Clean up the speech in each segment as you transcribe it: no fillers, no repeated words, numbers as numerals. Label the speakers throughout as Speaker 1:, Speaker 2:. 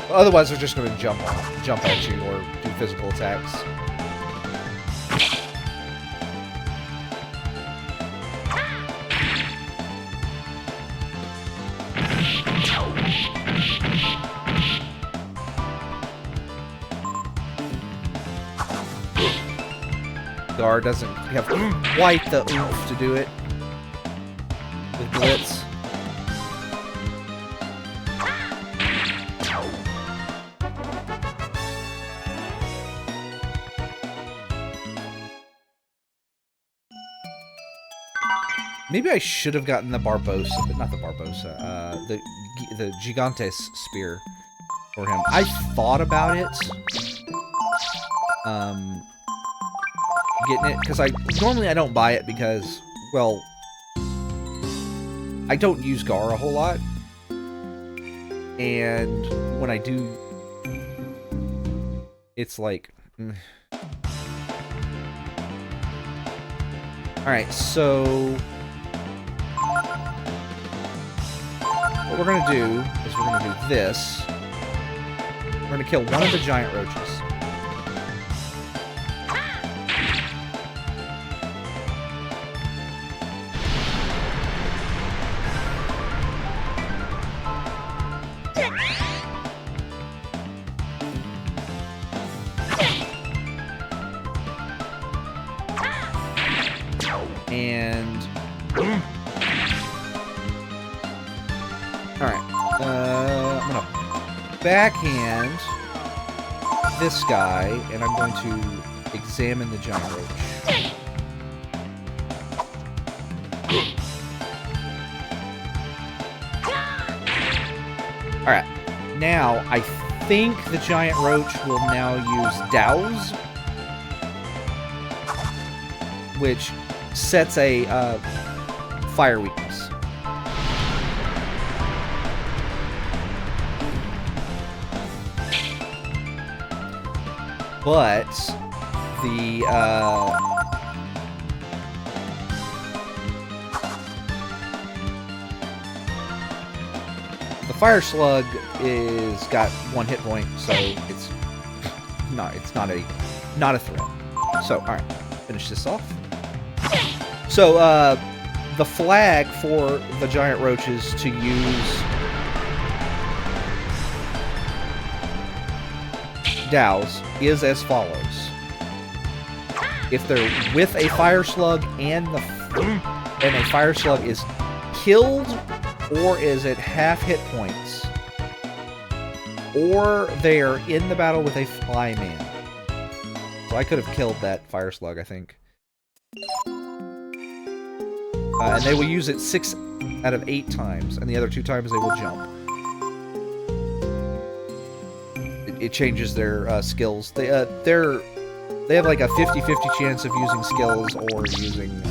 Speaker 1: Otherwise, they're just going to jump at you or do physical attacks. Garr doesn't have quite the oomph to do it with Blitz. Maybe I should have gotten the Barbosa, but not the Barbosa. The Gigantes spear for him. I thought about it. Getting it because normally I don't buy it because, well, I don't use Garr a whole lot, and when I do, it's like Alright, so what we're gonna do is we're gonna do this. We're gonna kill one of the giant roaches. And alright, I'm gonna backhand this guy, and I'm going to examine the giant roach. Alright, now I think the giant roach will now use Douse, which sets a fire weakness. But the fire slug is got 1 hit point, so it's not a threat. So all right, finish this off. So, the flag for the giant roaches to use Douse is as follows. If they're with a fire slug and a fire slug is killed or is at half hit points, or they are in the battle with a flyman. So I could have killed that fire slug, I think. And they will use it 6 out of 8 times, and the other 2 times they will jump. It changes their skills. They have like a 50-50 chance of using skills or using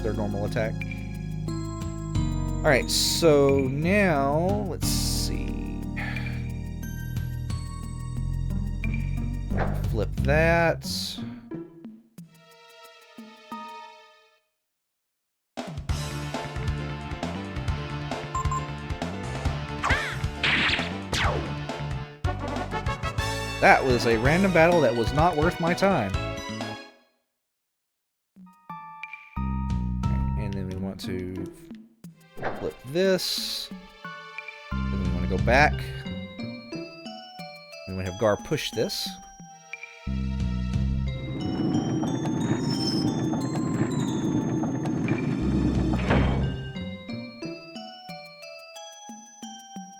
Speaker 1: their normal attack. Alright, so now, let's see. Flip that. That was a random battle that was not worth my time. And then we want to flip this. Then we want to go back. We want to have Garr push this.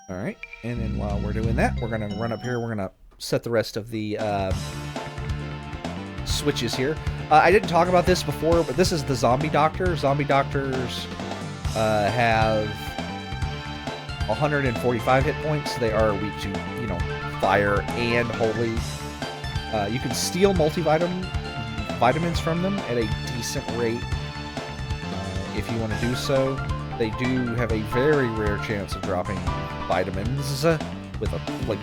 Speaker 1: Alright, and then while we're doing that, we're going to run up here, we're going to set the rest of the switches here. I didn't talk about this before, but this is the zombie doctor. Zombie doctors have 145 hit points. They are weak to, fire and holy. You can steal vitamins from them at a decent rate if you want to do so. They do have a very rare chance of dropping vitamins with a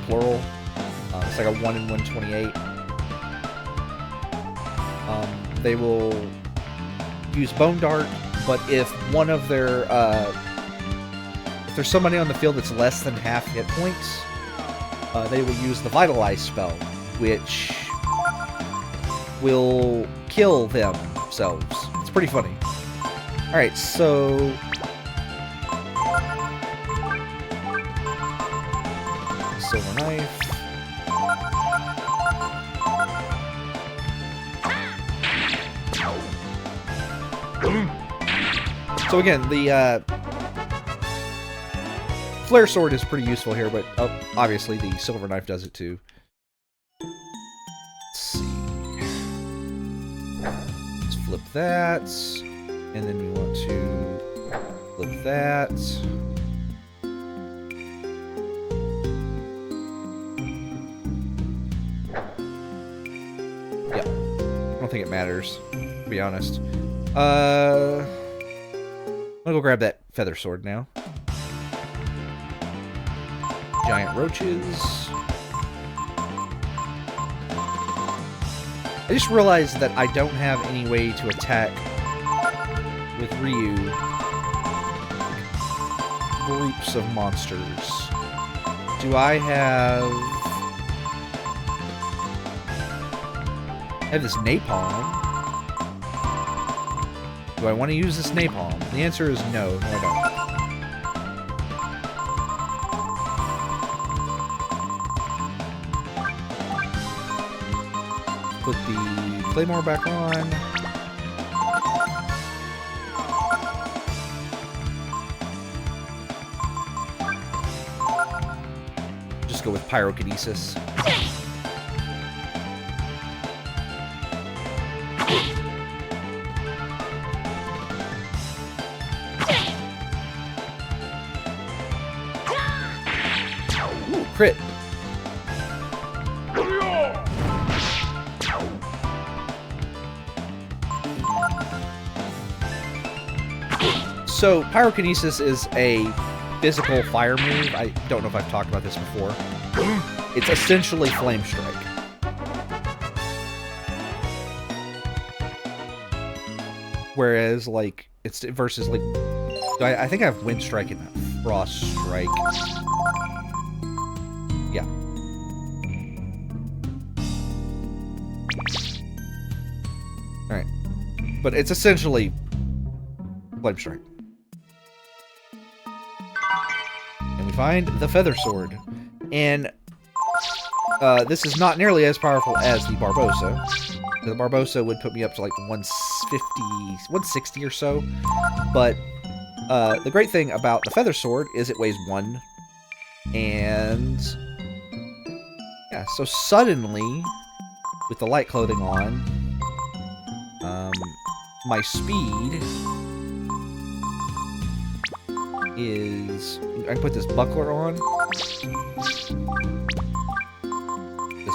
Speaker 1: plural. It's like a 1 in 128. They will use Bone Dart, but if one of their if there's somebody on the field that's less than half hit points, they will use the Vitalize spell, which will kill themselves. It's pretty funny. Alright, so... Silver Knife. So again, the Flare Sword is pretty useful here, but obviously the Silver Knife does it too. Let's see. Let's flip that. And then we want to flip that. Yeah. I don't think it matters, to be honest. I'm gonna go grab that Feather Sword now. Giant roaches. I just realized that I don't have any way to attack with Ryu groups of monsters. Do I have this napalm? Do I want to use this napalm? The answer is no. No, I don't. Put the Claymore back on. Just go with Pyrokinesis. Ooh, crit. So, Pyrokinesis is a physical fire move. I don't know if I've talked about this before. It's essentially Flame Strike. Whereas, like, it's versus, like, I think I have Wind Strike and Frost Strike. Yeah. Alright. But it's essentially Flame Strike. And we find the Feather Sword. And this is not nearly as powerful as the Barbossa. The Barbossa would put me up to like 150, 160 or so. But the great thing about the Feather Sword is it weighs 1. And yeah, so suddenly, with the light clothing on, my speed is... I can put this buckler on. This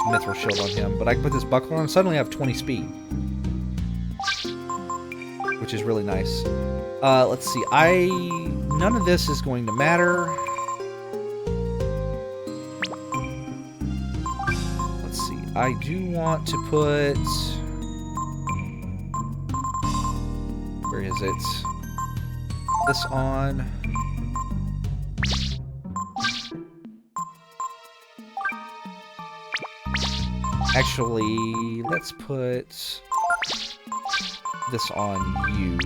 Speaker 1: Mithril Shield on him. But I can put this buckler on. Suddenly I have 20 speed. Which is really nice. Let's see. None of this is going to matter. Let's see. I do want to put... Where is it? This on. Actually, let's put this on you.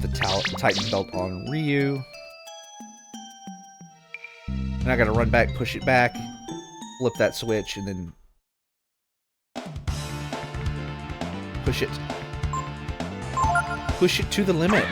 Speaker 1: The Titan Belt on Ryu. And I gotta run back, push it back, flip that switch, and then push it. Push it to the limit.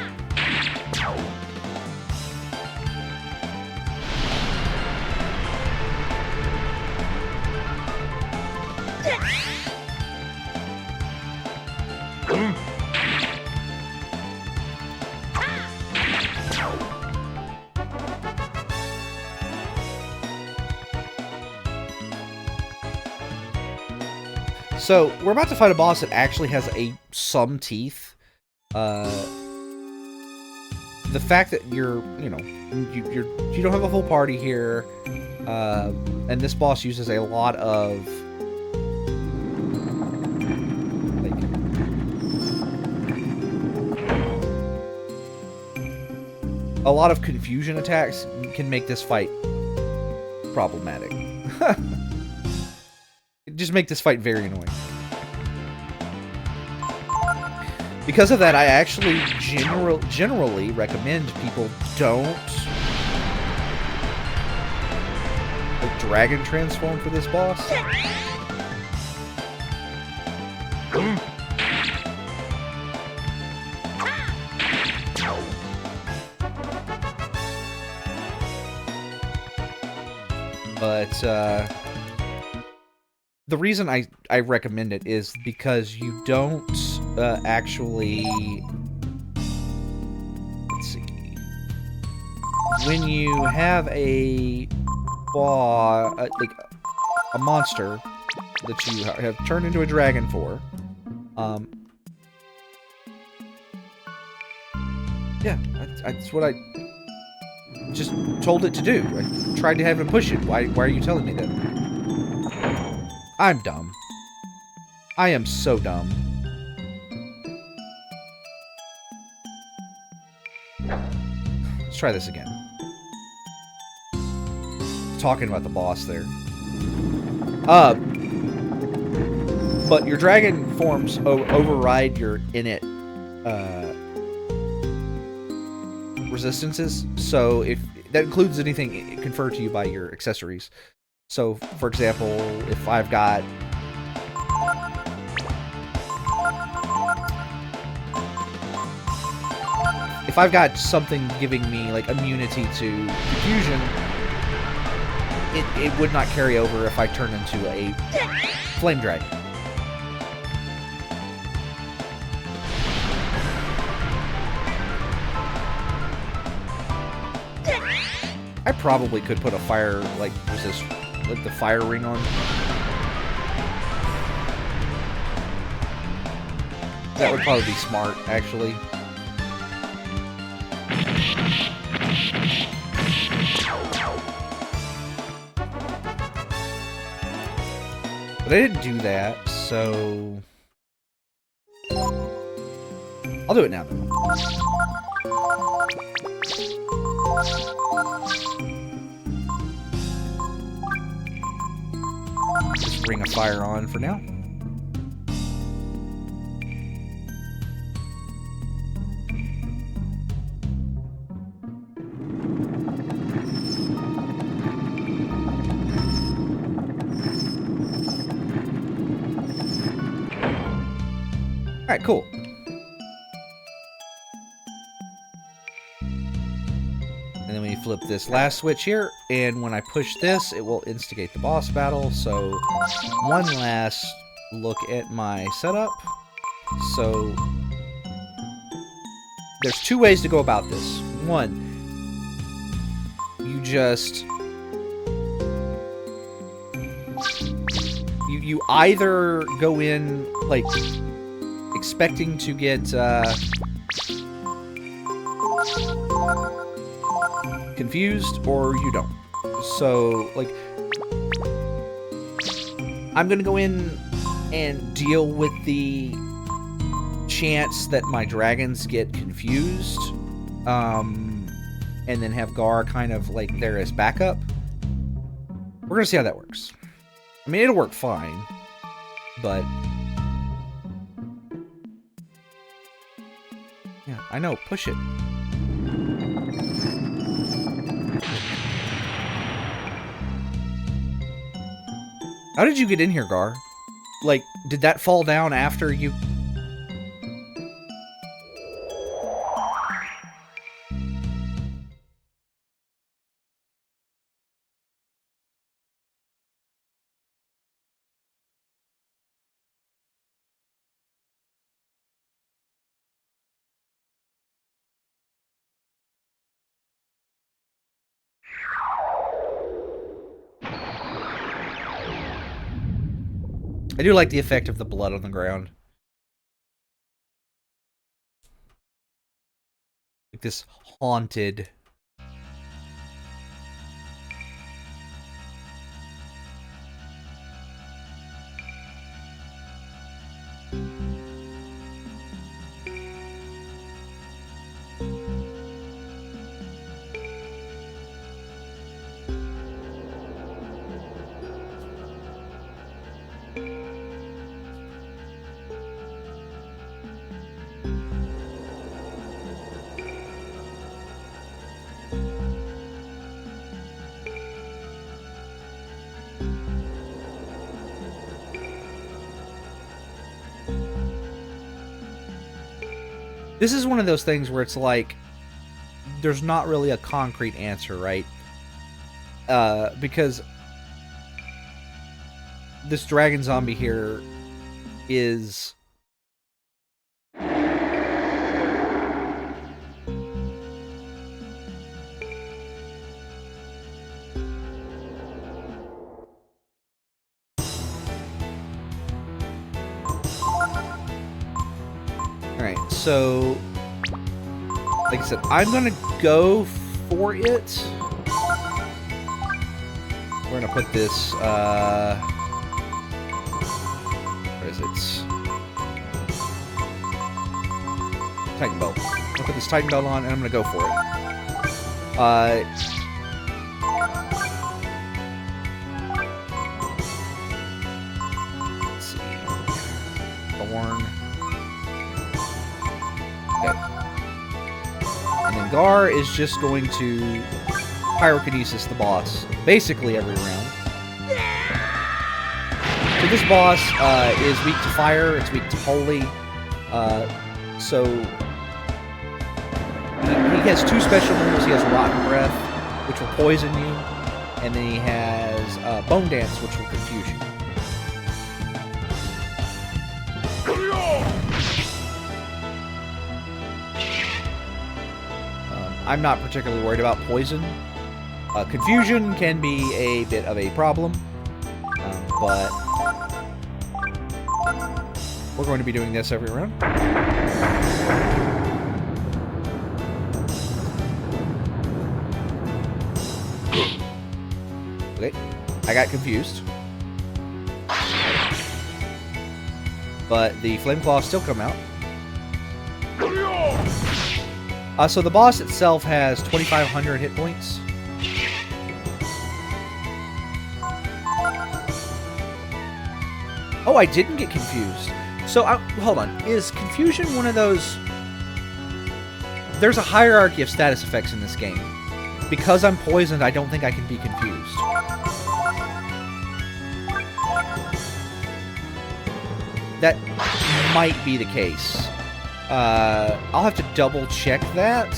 Speaker 1: So, we're about to fight a boss that actually has some teeth. The fact that you don't have a full party here, and this boss uses a lot of like a lot of confusion attacks can make this fight problematic. Just make this fight very annoying. Because of that, I actually generally recommend people don't like dragon transform for this boss. But the reason I recommend it is because you don't actually... Let's see. When you have a like a monster that you have turned into a dragon for, yeah, that's what I just told it to do. I tried to have it push it. Why are you telling me that? I'm dumb. I am so dumb. Let's try this again. Talking about the boss there. But your dragon forms override your init resistances. So if that includes anything conferred to you by your accessories. So, for example, if I've got something giving me like immunity to confusion, it would not carry over if I turn into a flame dragon. I probably could put a fire like resist, like the fire ring on. That would probably be smart, actually. But I didn't do that, so I'll do it now, though. Just ring a fire on for now. Alright, cool. And then we flip this last switch here, and when I push this, it will instigate the boss battle. So, one last look at my setup. So, there's two ways to go about this. One, you just... You either go in, like, expecting to get, confused, or you don't. So, like, I'm gonna go in and deal with the chance that my dragons get confused, and then have Garr kind of, like, there as backup. We're gonna see how that works. I mean, it'll work fine, but... Yeah, I know, push it. How did you get in here, Garr? Like, did that fall down after you... I do like the effect of the blood on the ground. Like this haunted... This is one of those things where it's like, there's not really a concrete answer, right? Because this dragon zombie here is... Alright, so... Like I said, I'm gonna go for it. We're gonna put this, where is it? Titan belt. I'm gonna put this Titan belt on, and I'm gonna go for it. Let's see. Thorn. Okay. And then Garr is just going to pyrokinesis the boss basically every round. So this boss is weak to fire, it's weak to holy, so he has two special moves. He has Rotten Breath, which will poison you, and then he has Bone Dance, which will confuse you. I'm not particularly worried about poison. Confusion can be a bit of a problem, but we're going to be doing this every round. Okay, I got confused. But the Flame Claws still come out. So the boss itself has 2,500 hit points. Oh, I didn't get confused. So, hold on. Is confusion one of those... There's a hierarchy of status effects in this game. Because I'm poisoned, I don't think I can be confused. That might be the case. I'll have to double check that.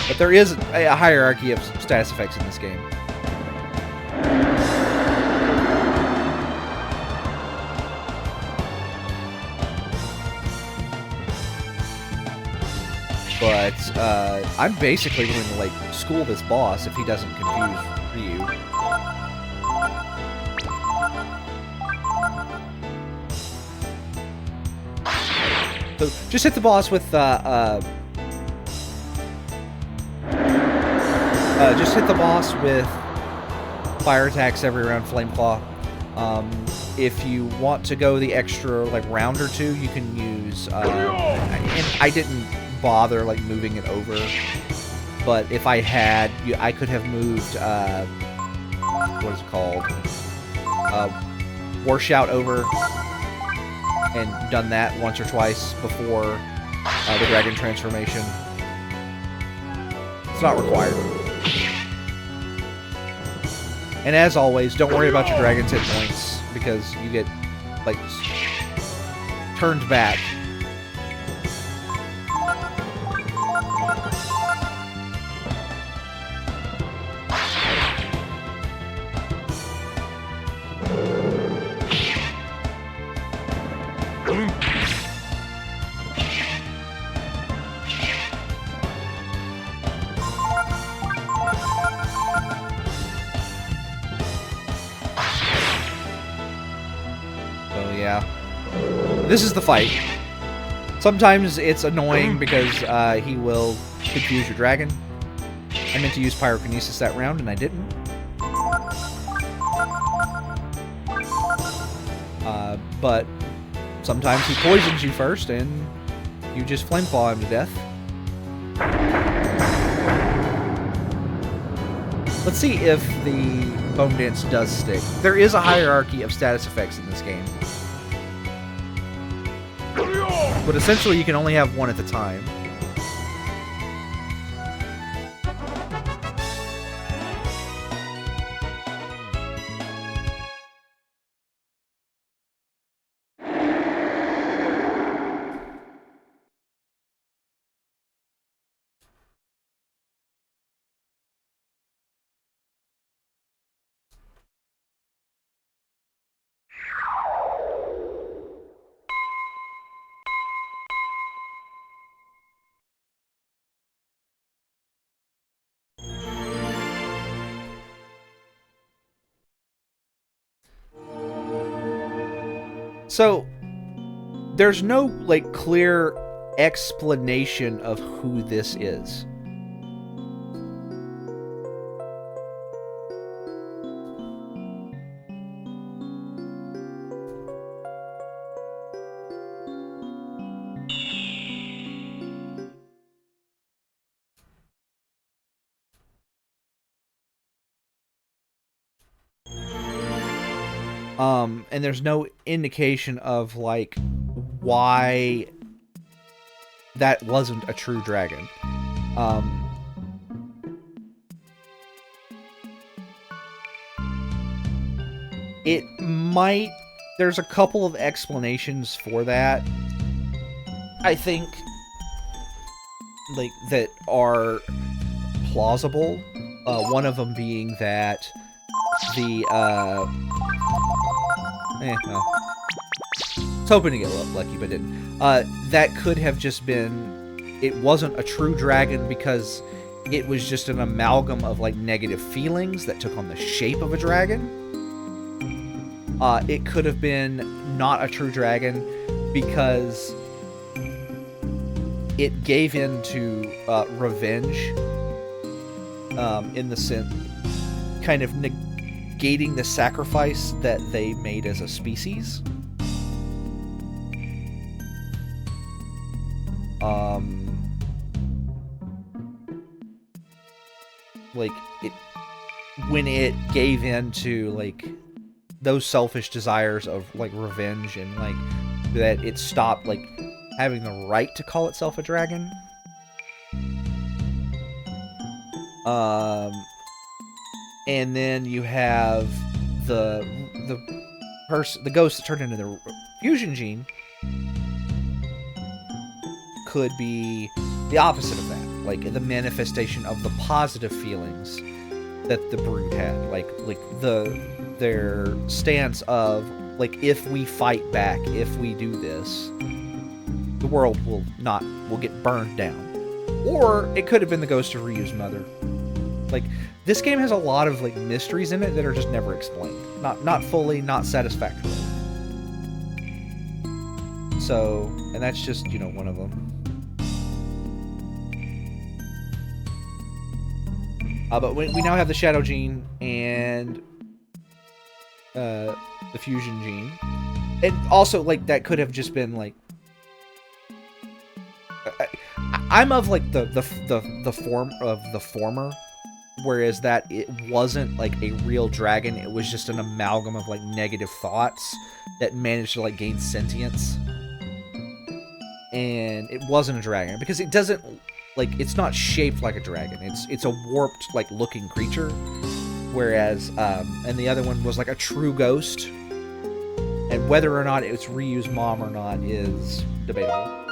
Speaker 1: But there is a hierarchy of status effects in this game. But I'm basically going to like school this boss if he doesn't confuse Ryu. So just hit the boss with just hit the boss with fire attacks every round, Flame Claw. If you want to go the extra like round or two, you can use. And I didn't bother like moving it over, but if I had, I could have moved. What is it called? War Shout over. And done that once or twice before the dragon transformation. It's not required. And as always, don't worry about your dragon's hit points, because you get, like, turned back. This is the fight. Sometimes it's annoying because he will confuse your dragon. I meant to use pyrokinesis that round and I didn't. But sometimes he poisons you first and you just flame claw him to death. Let's see if the Bone Dance does stick. There is a hierarchy of status effects in this game. But essentially, you can only have one at a time. So there's no like clear explanation of who this is. And there's no indication of like why that wasn't a true dragon. It might... There's a couple of explanations for that, I think, like, that are plausible. One of them being that the, well, I was hoping to get lucky, but didn't. That could have just been... It wasn't a true dragon because it was just an amalgam of, like, negative feelings that took on the shape of a dragon. It could have been not a true dragon because it gave in to revenge, in the sense, kind of negating the sacrifice that they made as a species. Like, when it gave in to, like, those selfish desires of, like, revenge, and, like, that it stopped, like, having the right to call itself a dragon. And then you have the ghost that turned into the fusion gene could be the opposite of that, like the manifestation of the positive feelings that the brood had, like their stance of, like, if we fight back, if we do this, the world will get burned down. Or it could have been the ghost of Ryu's mother. Like, this game has a lot of, like, mysteries in it that are just never explained. Not fully, not satisfactorily. So, and that's just, you know, one of them. But we now have the Shadow Gene and the Fusion Gene. And also, like, that could have just been, like... I'm of, like, the form of the former, whereas that it wasn't, like, a real dragon. It was just an amalgam of, like, negative thoughts that managed to, like, gain sentience. And it wasn't a dragon, because it doesn't... Like, it's not shaped like a dragon. It's a warped, like, looking creature. Whereas, and the other one was, like, a true ghost. And whether or not it's Ryu's mom or not is debatable.